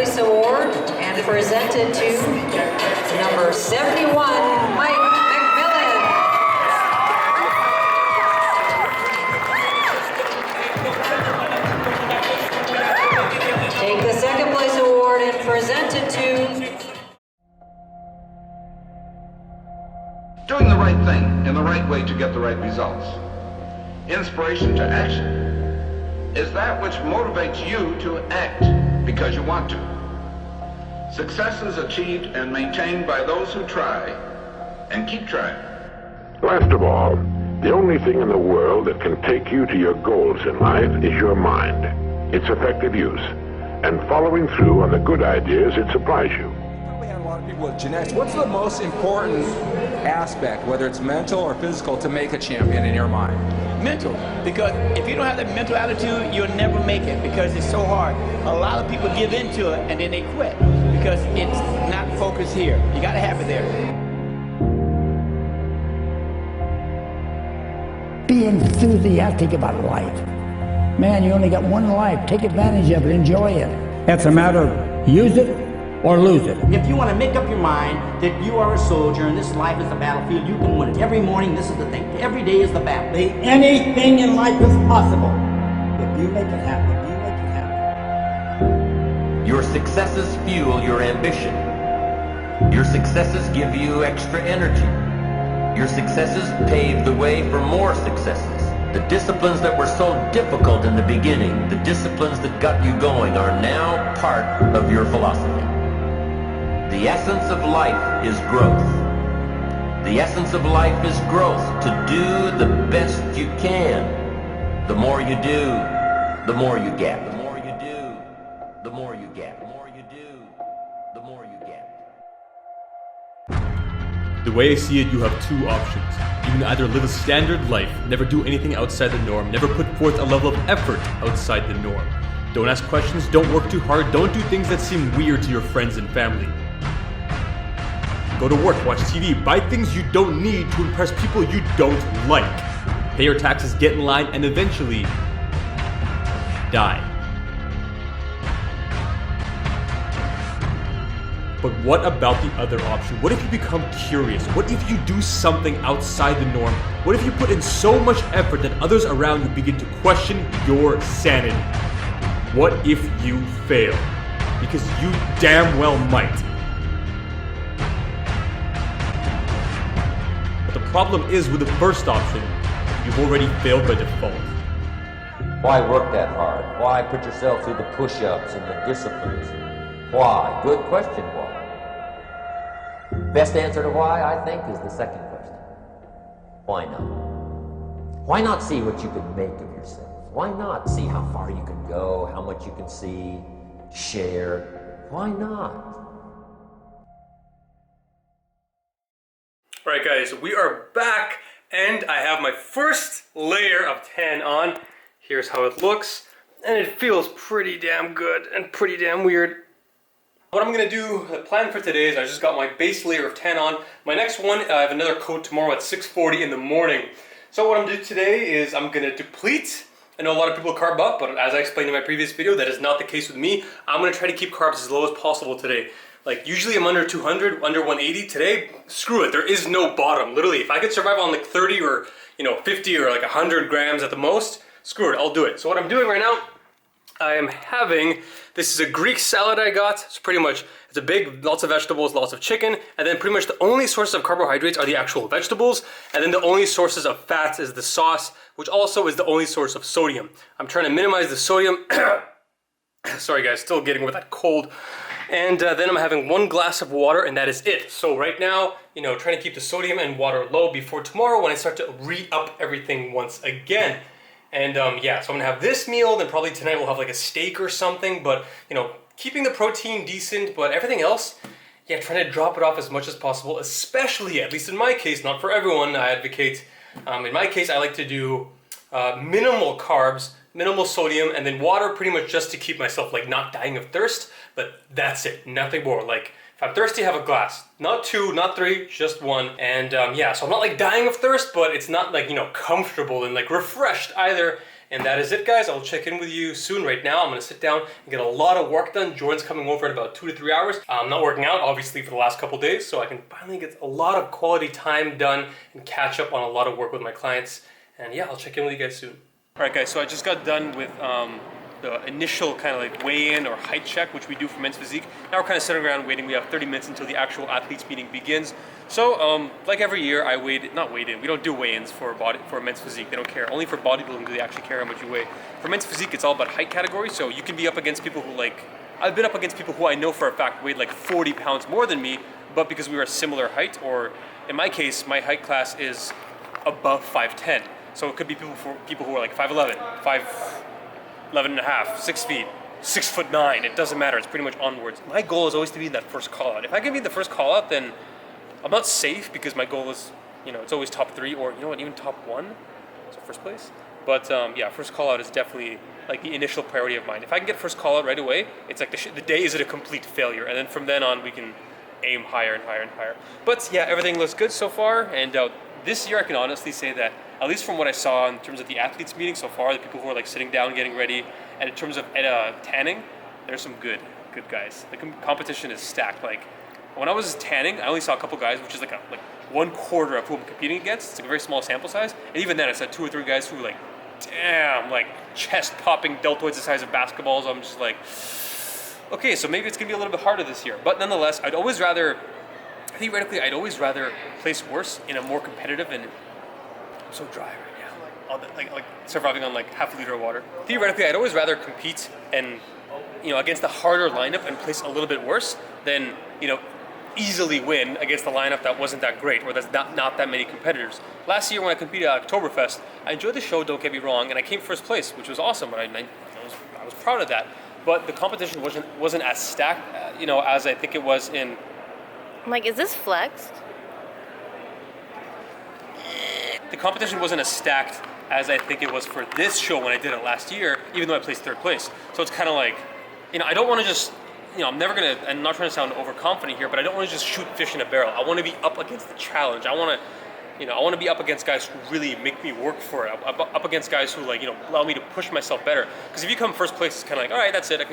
place award and presented to number 71, Mike McMillan. Take the second place award and presented to doing the right thing in the right way to get the right results. Inspiration to action is that which motivates you to act because you want to. Success is achieved and maintained by those who try and keep trying. Last of all, the only thing in the world that can take you to your goals in life is your mind, its effective use, and following through on the good ideas it supplies you. We have a lot of people with genetics. What's the most important aspect, whether it's mental or physical, to make a champion in your mind? Mental, because if you don't have that mental attitude, you'll never make it because it's so hard. A lot of people give into it and then they quit because it's not focused here. You got to have it there. Be enthusiastic about life. Man, you only got one life. Take advantage of it. Enjoy it. It's a matter of use it or lose it. If you want to make up your mind that you are a soldier and this life is a battlefield, you can win it. Every morning, this is the thing. Every day is the battle. Anything in life is possible. If you make it happen, if you make it happen. Your successes fuel your ambition. Your successes give you extra energy. Your successes pave the way for more successes. The disciplines that were so difficult in the beginning, the disciplines that got you going, are now part of your philosophy. The essence of life is growth. The essence of life is growth, to do the best you can. The more you do, the more you get. The more you do, the more you get. The more you do, the more you get. The way I see it, you have two options. You can either live a standard life, never do anything outside the norm, never put forth a level of effort outside the norm. Don't ask questions, don't work too hard, don't do things that seem weird to your friends and family. Go to work, watch TV, buy things you don't need to impress people you don't like. Pay your taxes, get in line, and eventually die. But what about the other option? What if you become curious? What if you do something outside the norm? What if you put in so much effort that others around you begin to question your sanity? What if you fail? Because you damn well might. But the problem is with the first option, you've already failed by default. Why work that hard? Why put yourself through the push-ups and the disciplines? Why? Good question, why? Best answer to why, I think, is the second question. Why not? Why not see what you can make of yourself? Why not see how far you can go, how much you can see, share? Why not? Alright guys, we are back and I have my first layer of tan on. Here's how it looks, and it feels pretty damn good and pretty damn weird. What I'm going to do, the plan for today is I just got my base layer of tan on. My next one, I have another coat tomorrow at 6:40 in the morning. So what I'm going to do today is I'm going to deplete. I know a lot of people carb up, but as I explained in my previous video, that is not the case with me. I'm going to try to keep carbs as low as possible today. Like usually I'm under 200, under 180. Today, screw it, there is no bottom. Literally, if I could survive on like 30 or 50 or like 100 grams at the most, screw it, I'll do it. So what I'm doing right now, I am having, this is a Greek salad I got. It's pretty much, it's a big, lots of vegetables, lots of chicken, and then pretty much the only sources of carbohydrates are the actual vegetables, and then the only sources of fats is the sauce, which also is the only source of sodium. I'm trying to minimize the sodium. Sorry guys, still getting with that cold. And then I'm having 1 glass of water, and that is it. So right now, trying to keep the sodium and water low before tomorrow when I start to re-up everything once again. And yeah, so I'm gonna have this meal, then probably tonight we'll have like a steak or something, but keeping the protein decent, but everything else, yeah, trying to drop it off as much as possible, especially, at least in my case, not for everyone, I advocate, in my case, I like to do minimal carbs, minimal sodium, and then water pretty much just to keep myself like not dying of thirst, but that's it, nothing more. Like, if I'm thirsty, have a glass. Not 2, not 3, just 1. And yeah, so I'm not like dying of thirst, but it's not like, comfortable and like refreshed either. And that is it, guys. I'll check in with you soon. Right now, I'm going to sit down and get a lot of work done. Jordan's coming over in about 2 to 3 hours. I'm not working out, obviously, for the last couple days, so I can finally get a lot of quality time done and catch up on a lot of work with my clients. And yeah, I'll check in with you guys soon. All right, guys, so I just got done with the initial kind of like weigh-in or height check, which we do for men's physique. Now we're kind of sitting around waiting. We have 30 minutes until the actual athletes meeting begins. So, like every year, I not weighed in. We don't do weigh-ins for men's physique. They don't care. Only for bodybuilding do they actually care how much you weigh. For men's physique, it's all about height category. So you can be up against people who I've been up against people who I know for a fact weighed like 40 pounds more than me, but because we were a similar height, or in my case, my height class is above 5'10". So it could be people who are like 5'11", 5'11 and a half, 6 feet, 6'9". It doesn't matter. It's pretty much onwards. My goal is always to be in that first call out. If I can be in the first call out, then I'm not safe because my goal is, it's always top 3 or even top 1. So first place. But yeah, first call out is definitely like the initial priority of mine. If I can get first call out right away, it's like the day is a complete failure, and then from then on we can aim higher and higher and higher. But yeah, everything looks good so far, and this year I can honestly say that, at least from what I saw in terms of the athletes meeting so far, the people who are like sitting down, getting ready, and in terms of tanning, there's some good guys. The competition is stacked. Like when I was tanning, I only saw a couple guys, which is like 1/4 of who I'm competing against. It's like a very small sample size, and even then I saw 2 or 3 guys who were like, damn, like chest popping deltoids the size of basketballs. I'm just like, okay, so maybe it's gonna be a little bit harder this year. But nonetheless, theoretically, I'd always rather place worse in a more competitive, and I'm so dry right now. All that, like surviving on like half a liter of water. Theoretically, I'd always rather compete and against the harder lineup and place a little bit worse than easily win against the lineup that wasn't that great, or that's not that many competitors. Last year when I competed at Oktoberfest, I enjoyed the show, don't get me wrong, and I came first place, which was awesome, and I was proud of that. But the competition wasn't as stacked, as I think it was in. I'm like, is this flexed? The competition wasn't as stacked as I think it was for this show when I did it last year, even though I placed 3rd place. So it's kind of like, I don't want to just, I'm not trying to sound overconfident here, but I don't want to just shoot fish in a barrel. I want to be up against the challenge. I want to be up against guys who really make me work for it. Up against guys who allow me to push myself better. Because if you come first place, it's kind of like, all right, that's it. I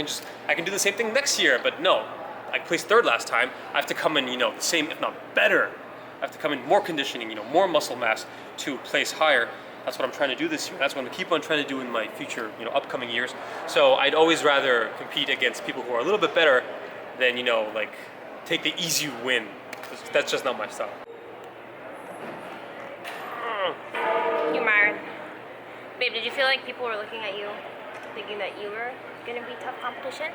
can do the same thing next year. But no, I placed 3rd last time. I have to come in, the same, if not better. I have to come in more conditioning, more muscle mass to place higher. That's what I'm trying to do this year. That's what I'm going to keep on trying to do in my future, upcoming years. So I'd always rather compete against people who are a little bit better than, take the easy win. That's just not my style. You, Myron. Babe, did you feel like people were looking at you, thinking that you were going to be tough competition?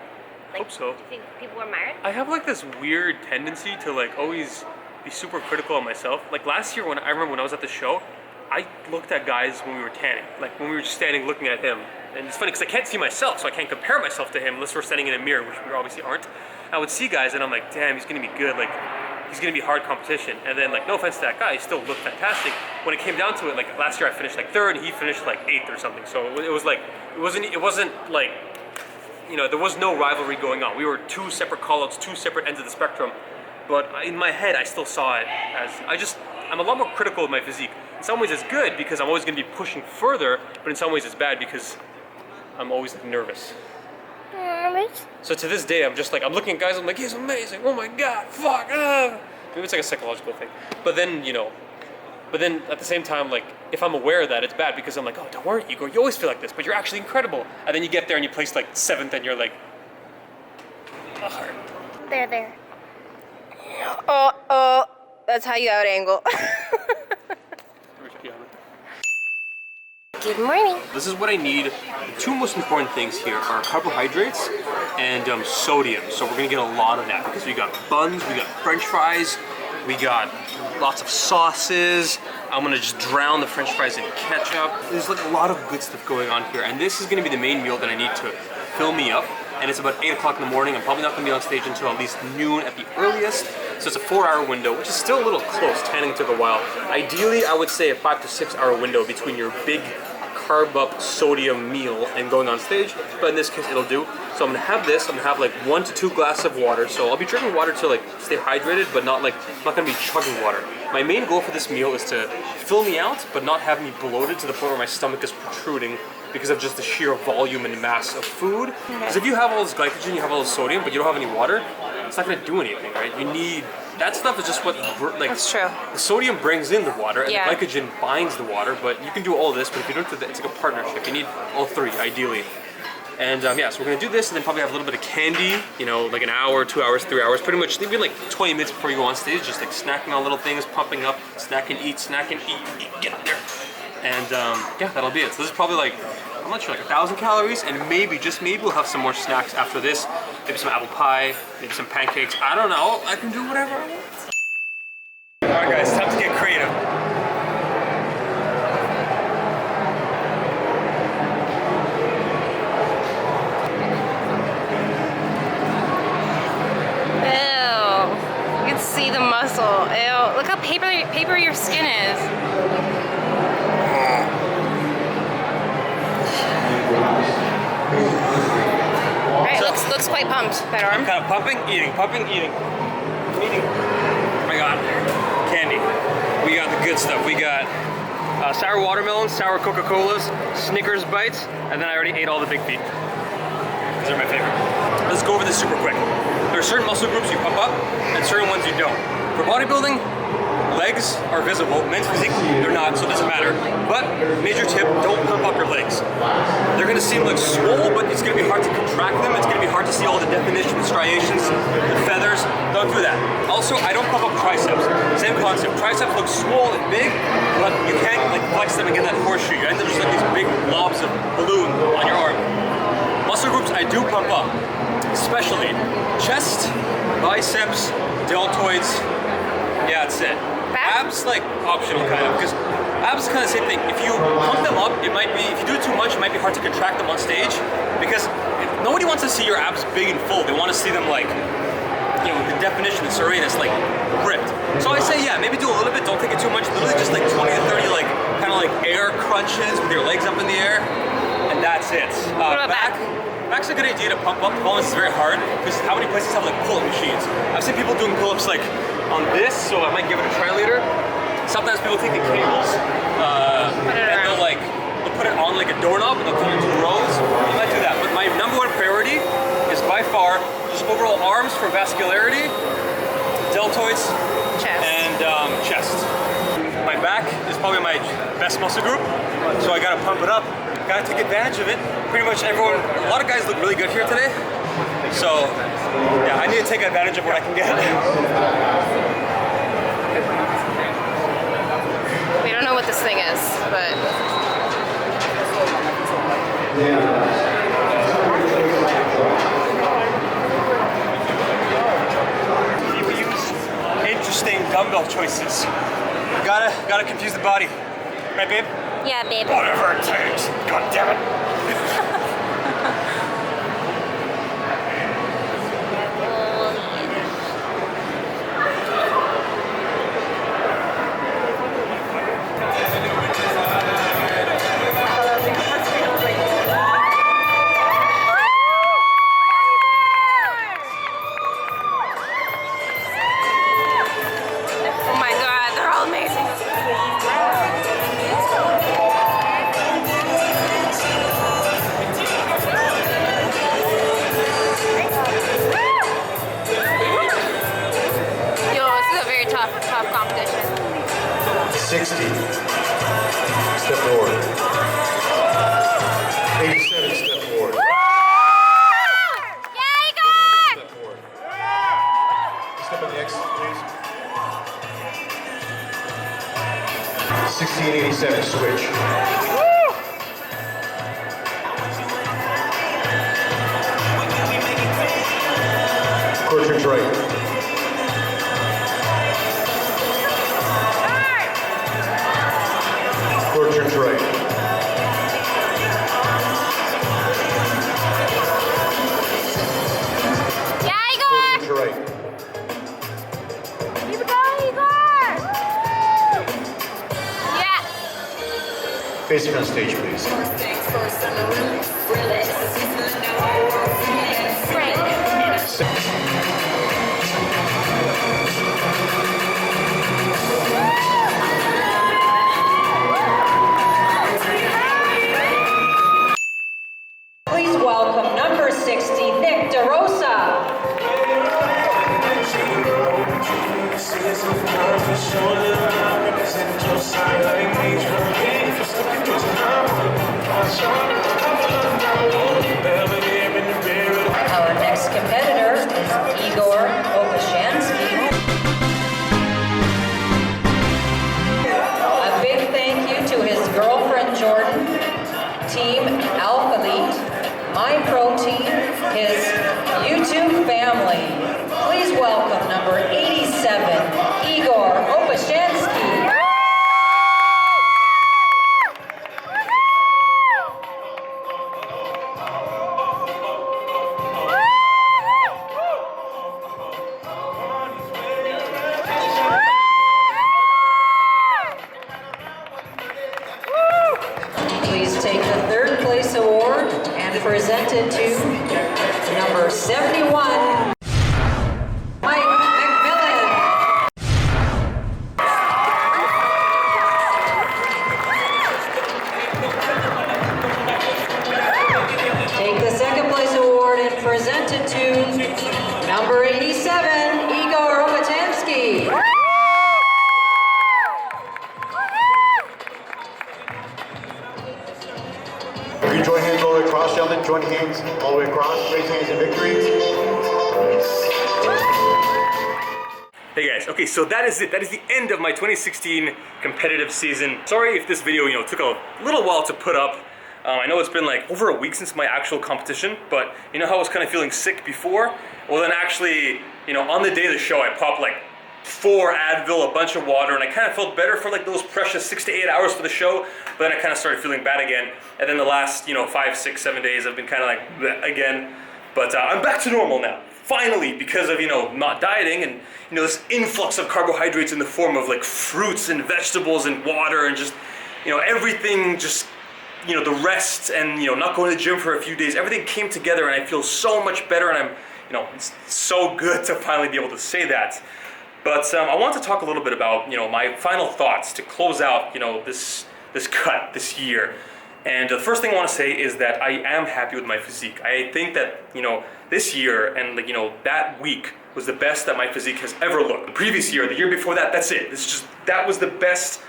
I hope so. Do you think people were admired? I have this weird tendency to always be super critical of myself. Like last year I remember when I was at the show, I looked at guys when we were tanning, like when we were just standing looking at him. And it's funny because I can't see myself, so I can't compare myself to him unless we're standing in a mirror, which we obviously aren't. I would see guys and I'm like, damn, he's gonna be good, he's gonna be hard competition. And then no offense to that guy, he still looked fantastic. When it came down to it, last year I finished 3rd and he finished 8th or something. So it wasn't there was no rivalry going on. We were 2 separate call-outs, 2 separate ends of the spectrum. But in my head, I still saw it as, I'm a lot more critical of my physique. In some ways it's good because I'm always going to be pushing further, but in some ways it's bad because I'm always nervous. Nervous? So to this day, I'm just I'm looking at guys, I'm like, he's amazing, oh my God, fuck, Maybe it's a psychological thing. But then, at the same time, if I'm aware of that, it's bad because I'm like, oh, don't worry, Igor, you always feel like this, but you're actually incredible. And then you get there and you place 7th and you're like, oh. There. Oh, that's how you out angle. Good morning. This is what I need. The 2 most important things here are carbohydrates and sodium. So we're gonna get a lot of that because we got buns, we got French fries, we got lots of sauces. I'm gonna just drown the French fries in ketchup. There's a lot of good stuff going on here, and this is gonna be the main meal that I need to fill me up. And it's about 8 o'clock in the morning. I'm probably not gonna be on stage until at least noon at the earliest. So it's a 4-hour window, which is still a little close. Tanning took a while. Ideally, I would say a 5 to 6 hour window between your big carb up sodium meal and going on stage, but in this case it'll do. So I'm gonna have this, I'm gonna have 1 to 2 glasses of water. So I'll be drinking water to stay hydrated, but not gonna be chugging water. My main goal for this meal is to fill me out, but not have me bloated to the point where my stomach is protruding because of just the sheer volume and mass of food. Because if you have all this glycogen, you have all this sodium, but you don't have any water, it's not gonna do anything, right? You need, that stuff is just what, like, That's true. The sodium brings in the water, and Yeah. the glycogen binds the water, but you can do all this, but if you don't do that, it's like a partnership. You need all three, ideally. And yeah, so we're gonna do this and then probably have a little bit of candy, you know, like an hour, 2 hours, 3 hours, pretty much, maybe like 20 minutes before you go on stage, just like snacking on little things, pumping up, snack and eat, get up there. And yeah, that'll be it. So this is probably like, I'm not sure, like 1,000 calories, and maybe, just maybe, we'll have some more snacks after this. Maybe some apple pie, maybe some pancakes, I don't know, I can do whatever I want. All right guys, time to get creative. See the muscle. Ew. Look how paper your skin is. Alright, looks quite pumped, that arm. I'm kind of pumping, eating. Oh my god. Candy. We got the good stuff. We got sour watermelons, sour Coca-Colas, Snickers bites, and then I already ate all the big feet. These are my favorite. Let's go over this super quick. There are certain muscle groups you pump up, and certain ones you don't. For bodybuilding, legs are visible. Men's physique, they're not, so it doesn't matter. But, major tip, don't pump up your legs. They're gonna seem like swole, but it's gonna be hard to contract them. It's gonna be hard to see all the definitions, striations, the feathers. Don't do that. Also, I don't pump up triceps. Same concept. Triceps look swole and big, but you can't like flex them and get that horseshoe. You end up just like these big blobs of balloon on your arm. Muscle groups I do pump up, especially chest, biceps, deltoids. Yeah, that's it. Abs, like, optional kind of, because abs is kind of the same thing. If you pump them up, it might be, if you do it too much, it might be hard to contract them on stage, because nobody wants to see your abs big and full. They want to see them like, you know, the definition of serratus, like, ripped. So I say, yeah, maybe do a little bit, don't take it too much, literally just like 20 to 30, like, kind of like air crunches with your legs up in the air, and that's it. What about back? Back's a good idea to pump up. The problem is it's very hard, because how many places have like pull-up machines? I've seen people doing pull-ups like on this, so I might give it a try later. Sometimes people take the cables and they'll put it on like a doorknob and they'll come into rows. You might do that, but my number one priority is by far just overall arms for vascularity, deltoids, chest, and chest. My back is probably my best muscle group, so I gotta pump it up. Gotta take advantage of it. Pretty much everyone, a lot of guys look really good here today. So, yeah, I need to take advantage of what I can get. We don't know what this thing is, but... People use interesting dumbbell choices. Gotta confuse the body. Right, babe? Yeah, babe. Whatever it takes. God damn it. tough competition. 60. Step forward. 87. Step forward. Yay, God! Step forward. Step on the X, please. 60 and 87. Switch. Core turns right. Core turns right. Yeah, Igor! Core turns right. Keep it going, Igor! Yeah! Facing on stage, please. Great. 60, Nick DeRosa. Our next competitor is Igor Opashansky. A big thank you to his girlfriend Jordan, Team Alphalete, My Protein, his YouTube family. Please welcome number 87, Igor Opashansky. Please take the third place award and present it to number 71, Mike McMillan. Take the second place award and present it to number 87, Igor Opashansky. You can join hands all the way across, Sheldon. Join hands all the way across. Raise hands in victory. Hey guys, okay, so that is it. That is the end of my 2016 competitive season. Sorry if this video, took a little while to put up. I know it's been like over a week since my actual competition, but you know how I was kind of feeling sick before? Well then actually, on the day of the show, I popped like 4 Advil, a bunch of water, and I kind of felt better for like those precious 6 to 8 hours for the show, but then I kind of started feeling bad again. And then the last, 5, 6, 7 days I've been kind of like bleh again, but I'm back to normal now. Finally, because of, not dieting and, this influx of carbohydrates in the form of like fruits and vegetables and water and just, everything just, the rest and, not going to the gym for a few days, everything came together and I feel so much better and I'm, it's so good to finally be able to say that. But I want to talk a little bit about, my final thoughts to close out, this cut this year. And the first thing I want to say is that I am happy with my physique. I think that, this year and that week was the best that my physique has ever looked. The previous year, the year before that, that's it. That was the best,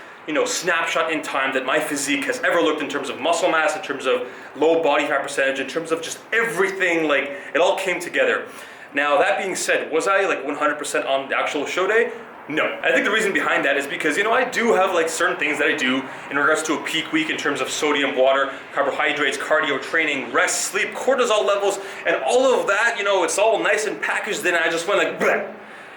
snapshot in time that my physique has ever looked in terms of muscle mass, in terms of low body fat percentage, in terms of just everything, like it all came together. Now that being said, was I like 100% on the actual show day? No. I think the reason behind that is because, I do have like certain things that I do in regards to a peak week in terms of sodium, water, carbohydrates, cardio training, rest, sleep, cortisol levels, and all of that, it's all nice and packaged, then I just went like, bleh.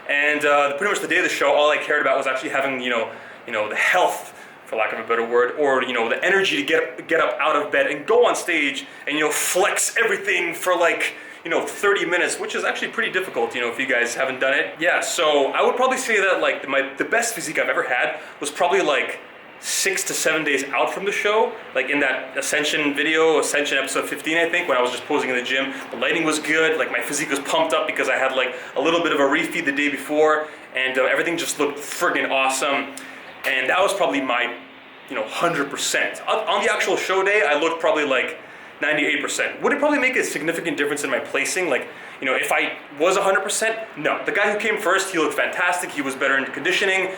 And pretty much the day of the show, all I cared about was actually having, the health, for lack of a better word, or the energy to get up out of bed and go on stage and flex everything for like 30 minutes, which is actually pretty difficult, if you guys haven't done it. Yeah, so I would probably say that like the best physique I've ever had was probably like 6 to 7 days out from the show, like in that Ascension video, Ascension episode 15, I think, when I was just posing in the gym. The lighting was good, like my physique was pumped up because I had like a little bit of a refeed the day before, and everything just looked friggin' awesome. And that was probably my, 100%. On the actual show day, I looked probably like 98%. Would it probably make a significant difference in my placing? Like, if I was 100%? No. The guy who came first, he looked fantastic. He was better in conditioning.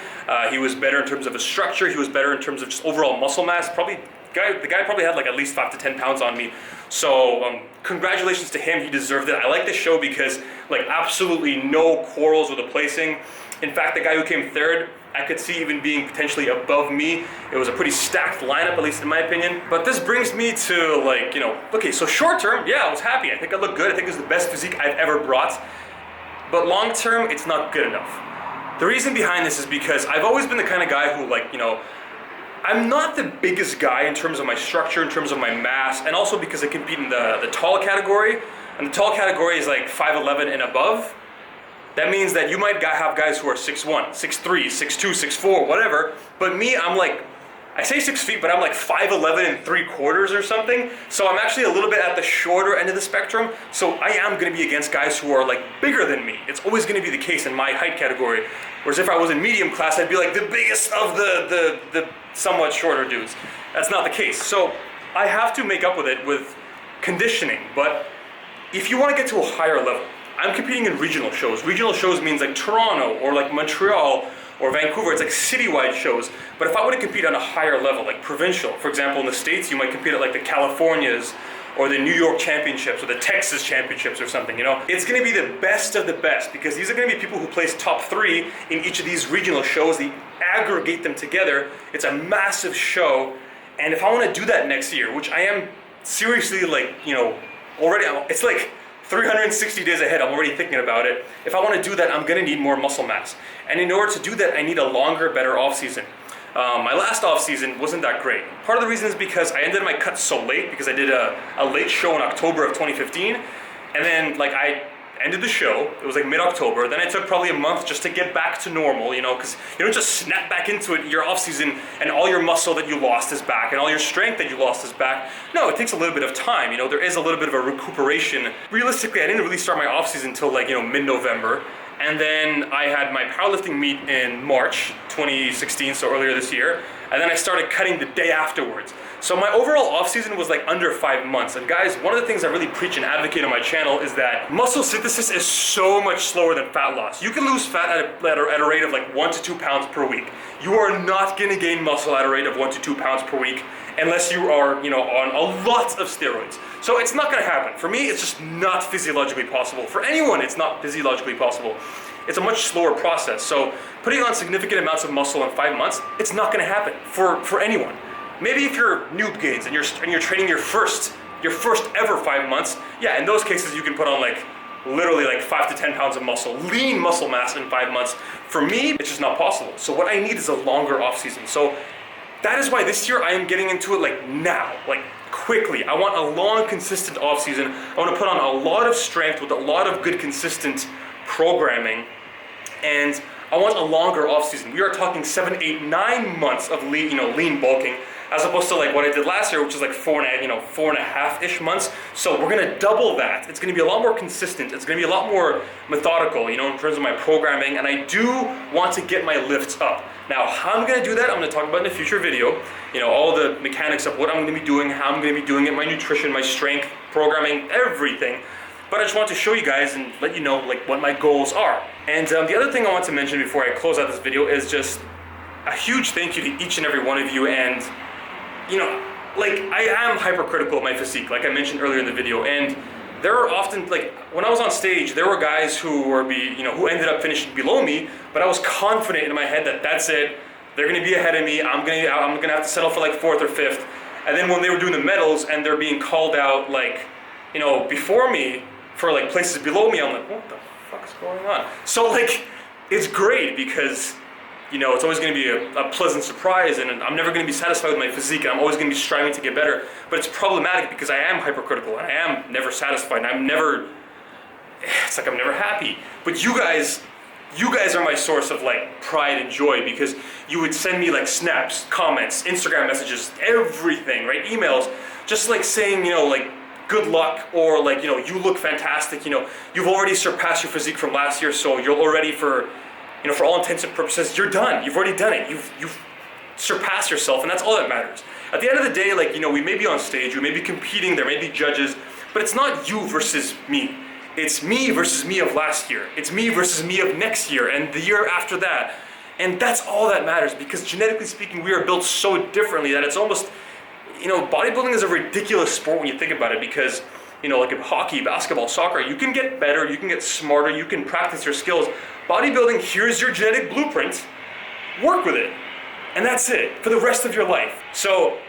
He was better in terms of his structure. He was better in terms of just overall muscle mass. The guy probably had like at least 5 to 10 pounds on me. So congratulations to him. He deserved it. I like this show because like absolutely no quarrels with the placing. In fact, the guy who came third, I could see even being potentially above me. It was a pretty stacked lineup, at least in my opinion. But this brings me to like, okay, so short term, yeah, I was happy. I think I looked good. I think it was the best physique I've ever brought. But long term, it's not good enough. The reason behind this is because I've always been the kind of guy who like, I'm not the biggest guy in terms of my structure, in terms of my mass, and also because I compete in the tall category. And the tall category is like 5'11" and above. That means that you might have guys who are 6'1", 6'3", 6'2", 6'4", whatever. But me, I'm like, I say 6 feet, but I'm like 5'11" and 3/4 or something. So I'm actually a little bit at the shorter end of the spectrum. So I am gonna be against guys who are like bigger than me. It's always gonna be the case in my height category. Whereas if I was in medium class, I'd be like the biggest of the somewhat shorter dudes. That's not the case. So I have to make up with it with conditioning. But if you want to get to a higher level, I'm competing in regional shows. Regional shows means like Toronto or like Montreal or Vancouver. It's like citywide shows. But if I want to compete on a higher level, like provincial, for example, in the States, you might compete at like the Californias or the New York Championships or the Texas Championships or something, you know? It's gonna be the best of the best because these are gonna be people who place top 3 in each of these regional shows. They aggregate them together. It's a massive show. And if I wanna do that next year, which I am seriously like, you know, already, it's like 360 days ahead, I'm already thinking about it. If I wanna do that, I'm gonna need more muscle mass. And in order to do that, I need a longer, better off season. My last off season wasn't that great. Part of the reason is because I ended my cuts so late because I did a late show in October of 2015. And then like I ended the show, it was like mid-October. Then I took probably a month just to get back to normal, you know, because you don't just snap back into it your off season and all your muscle that you lost is back and all your strength that you lost is back. No, it takes a little bit of time, you know, there is a little bit of a recuperation. Realistically, I didn't really start my off season until like, you know, mid-November. And then I had my powerlifting meet in March 2016, so earlier this year. And then I started cutting the day afterwards. So my overall off season was like under 5 months. And guys, one of the things I really preach and advocate on my channel is that muscle synthesis is so much slower than fat loss. You can lose fat at a rate of like 1 to 2 pounds per week. You are not gonna gain muscle at a rate of 1 to 2 pounds per week unless you are, you know, on a lot of steroids. So it's not gonna happen. For me, it's just not physiologically possible. For anyone, it's not physiologically possible. It's a much slower process. So putting on significant amounts of muscle in 5 months, it's not gonna happen for anyone. Maybe if you're noob gains and you're training your first ever 5 months, yeah, in those cases you can put on like literally like 5 to 10 pounds of muscle, lean muscle mass in 5 months. For me, it's just not possible. So what I need is a longer off season. So that is why this year I am getting into it like now, like quickly. I want a long, consistent off season. I want to put on a lot of strength with a lot of good, consistent programming, and I want a longer off season. We are talking 7, 8, 9 months of lean, you know, lean bulking, as opposed to like what I did last year, which is like 4.5-ish months. So we're gonna double that. It's gonna be a lot more consistent. It's gonna be a lot more methodical, you know, in terms of my programming. And I do want to get my lifts up. Now, how I'm gonna do that, I'm gonna talk about in a future video. You know, all the mechanics of what I'm gonna be doing, how I'm gonna be doing it, my nutrition, my strength, programming, everything. But I just want to show you guys and let you know like what my goals are. And the other thing I want to mention before I close out this video is just a huge thank you to each and every one of you. And you know, like I am hypercritical of my physique, like I mentioned earlier in the video. And there are often, like when I was on stage, there were guys who who ended up finishing below me, but I was confident in my head that that's it. They're gonna be ahead of me. I'm gonna have to settle for like 4th or 5th. And then when they were doing the medals and they're being called out like, you know, before me for like places below me, I'm like, what the fuck is going on? So like, it's great because, you know, it's always going to be a pleasant surprise, and I'm never going to be satisfied with my physique, and I'm always going to be striving to get better. But it's problematic because I am hypercritical, and I am never satisfied, and it's like I'm never happy. But you guys are my source of like pride and joy, because you would send me like snaps, comments, Instagram messages, everything, right? Emails, just like saying, you know, like, good luck, or like, you know, you look fantastic, you know, you've already surpassed your physique from last year, so you're already for all intents and purposes, you're done. You've already done it. You've surpassed yourself, and that's all that matters. At the end of the day, like, you know, we may be on stage, we may be competing, there may be judges, but it's not you versus me. It's me versus me of last year. It's me versus me of next year and the year after that. And that's all that matters, because genetically speaking, we are built so differently that it's almost, you know, bodybuilding is a ridiculous sport when you think about it, because, you know, like in hockey, basketball, soccer, you can get better, you can get smarter, you can practice your skills. Bodybuilding, here's your genetic blueprint, work with it. And that's it, for the rest of your life. So,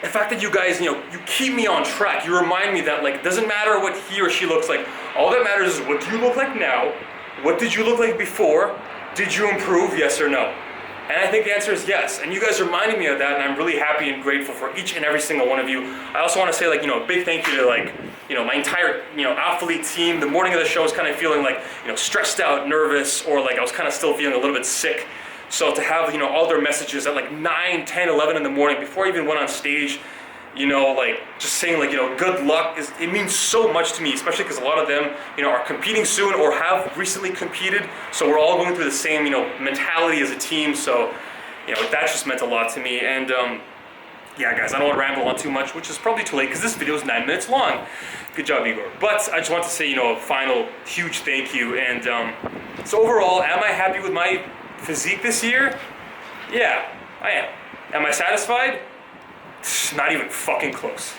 the fact that you guys, you know, you keep me on track, you remind me that, like, it doesn't matter what he or she looks like, all that matters is what do you look like now, what did you look like before, did you improve, yes or no? And I think the answer is yes. And you guys reminded me of that, and I'm really happy and grateful for each and every single one of you. I also want to say, like, you know, a big thank you to, like, you know, my entire, you know, athlete team. The morning of the show I was kind of feeling like, you know, stressed out, nervous, or like I was kind of still feeling a little bit sick. So to have, you know, all their messages at like 9, 10, 11 in the morning before I even went on stage, you know, like just saying, like, you know, good luck, it means so much to me, especially because a lot of them, you know, are competing soon or have recently competed. So we're all going through the same, you know, mentality as a team. So, you know, that just meant a lot to me. And yeah, guys, I don't want to ramble on too much, which is probably too late because this video is 9 minutes long. Good job, Igor. But I just want to say, you know, a final huge thank you. And so overall, am I happy with my physique this year? Yeah, I am. Am I satisfied? Not even fucking close.